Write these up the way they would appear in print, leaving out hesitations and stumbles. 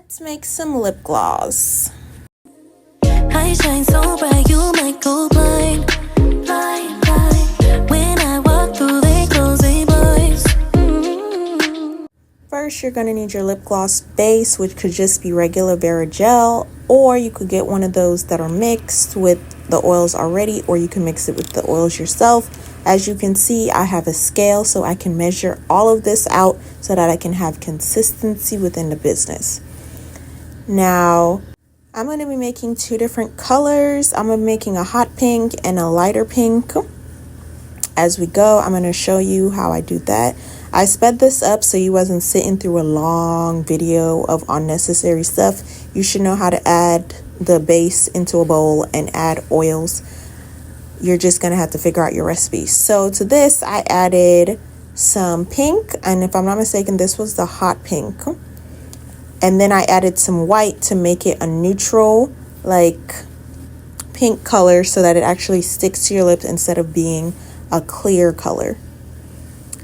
Let's make some lip gloss. I shine so bright, you might go blind, blind, blind. When I walk through, they close their blinds. First, you're going to need your lip gloss base, which could just be regular Vera gel, or you could get one of those that are mixed with the oils already, or you can mix it with the oils yourself. As you can see, I have a scale so I can measure all of this out so that I can have consistency within the business. Now, I'm going to be making two different colors. I'm going to be making a hot pink and a lighter pink. As we go, I'm going to show you how I do that. I sped this up so you wasn't sitting through a long video of unnecessary stuff. You should know how to add the base into a bowl and add oils. You're just going to have to figure out your recipe. So to this, I added some pink. And if I'm not mistaken, this was the hot pink. And then I added some white to make it a neutral, like pink color so that it actually sticks to your lips instead of being a clear color.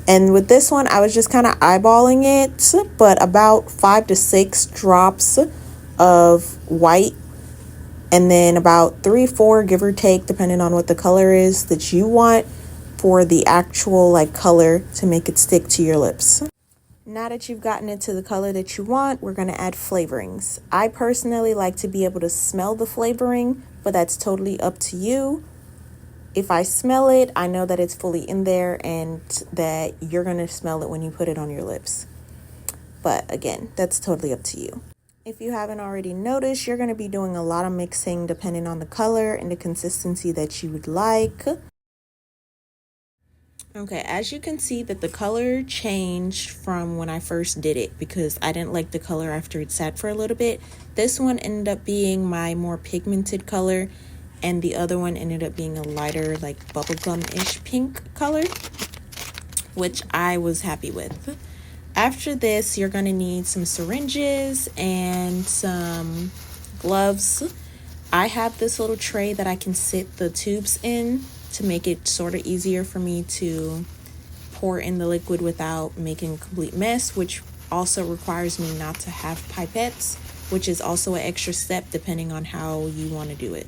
And with this one, I was just kind of eyeballing it, but about 5 to 6 drops of white, and then about 3-4, give or take, depending on what the color is that you want for the actual like color to make it stick to your lips. Now that you've gotten it to the color that you want, we're going to add flavorings. I personally like to be able to smell the flavoring, but that's totally up to you. If I smell it, I know that it's fully in there and that you're going to smell it when you put it on your lips. But again, that's totally up to you. If you haven't already noticed, you're going to be doing a lot of mixing depending on the color and the consistency that you would like. Okay, as you can see that the color changed from when I first did it because I didn't like the color after it sat for a little bit. This one ended up being my more pigmented color, and the other one ended up being a lighter, like bubblegum-ish pink color, which I was happy with. After this, you're going to need some syringes and some gloves. I have this little tray that I can sit the tubes in to make it sort of easier for me to pour in the liquid without making a complete mess, which also requires me not to have pipettes, which is also an extra step depending on how you want to do it.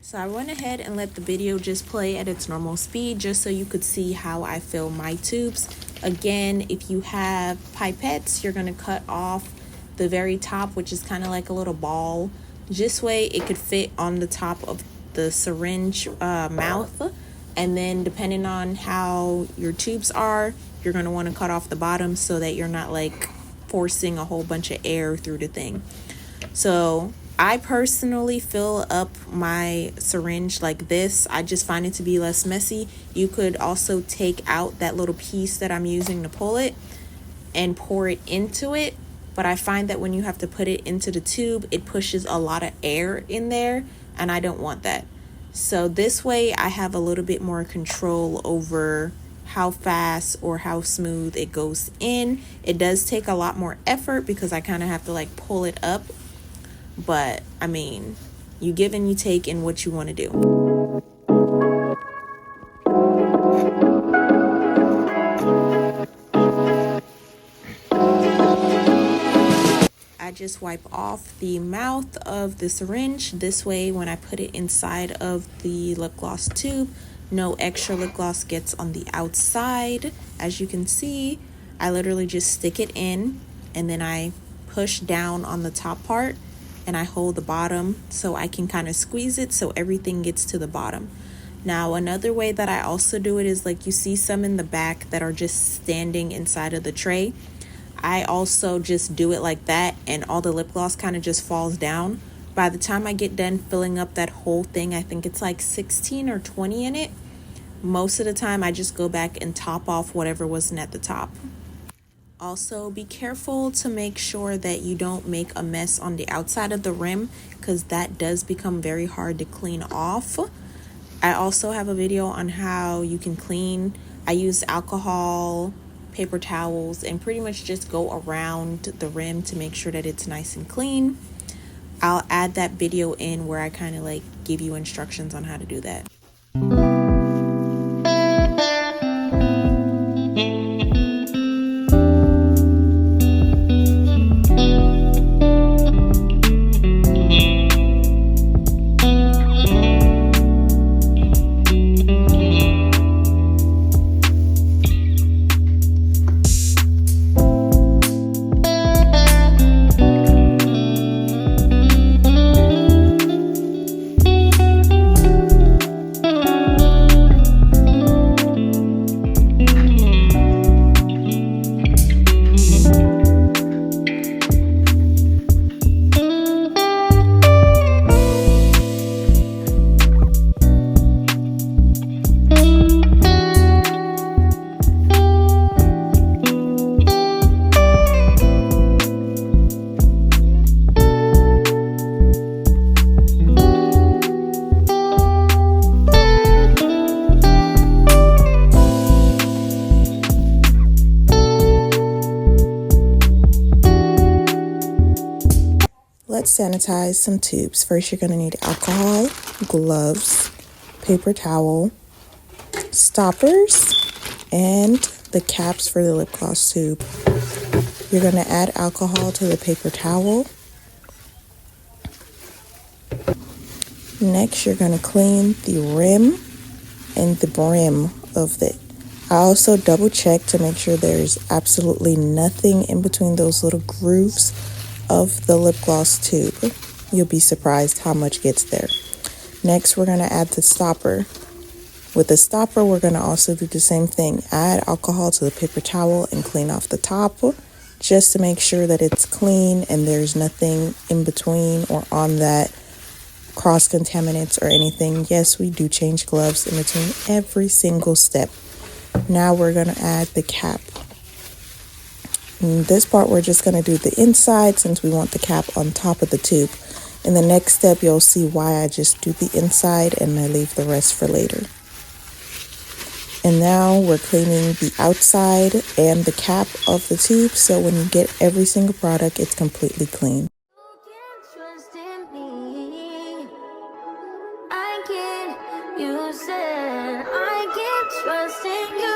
So I went ahead and let the video just play at its normal speed just so you could see how I fill my tubes. Again, if you have pipettes, you're going to cut off the very top, which is kind of like a little ball. This way it could fit on the top of the syringe mouth. And then depending on how your tubes are, you're going to want to cut off the bottom so that you're not like forcing a whole bunch of air through the thing. So I personally fill up my syringe like this. I just find it to be less messy. You could also take out that little piece that I'm using to pull it and pour it into it. But I find that when you have to put it into the tube, it pushes a lot of air in there, and I don't want that. So this way I have a little bit more control over how fast or how smooth it goes in. It does take a lot more effort because I kind of have to like pull it up. But I mean, you give and you take in what you want to do. I just wipe off the mouth of the syringe. This way, when I put it inside of the lip gloss tube, no extra lip gloss gets on the outside. As you can see, I literally just stick it in and then I push down on the top part and I hold the bottom so I can kind of squeeze it so everything gets to the bottom. Now, another way that I also do it is like you see some in the back that are just standing inside of the tray. I also just do it like that and all the lip gloss kind of just falls down. By the time I get done filling up that whole thing, I think it's like 16 or 20 in it. Most of the time I just go back and top off whatever wasn't at the top. Also, be careful to make sure that you don't make a mess on the outside of the rim because that does become very hard to clean off. I also have a video on how you can clean. I use alcohol, paper towels, and pretty much just go around the rim to make sure that it's nice and clean. I'll add that video in where I kind of like give you instructions on how to do that. Let's sanitize some tubes. First, you're going to need alcohol, gloves, paper towel, stoppers, and the caps for the lip gloss tube. You're going to add alcohol to the paper towel. Next, you're going to clean the rim and the brim of it. I also double check to make sure there's absolutely nothing in between those little grooves of the lip gloss tube. You'll be surprised how much gets there. Next, we're going to add the stopper. With the stopper, we're going to also do the same thing. Add alcohol to the paper towel and clean off the top just to make sure that it's clean and there's nothing in between or on that cross contaminants or anything. Yes, we do change gloves in between every single step. Now we're going to add the cap. In this part, we're just going to do the inside since we want the cap on top of the tube. In the next step, you'll see why I just do the inside and I leave the rest for later. And now we're cleaning the outside and the cap of the tube, so when you get every single product, it's completely clean. You said I can trust in you.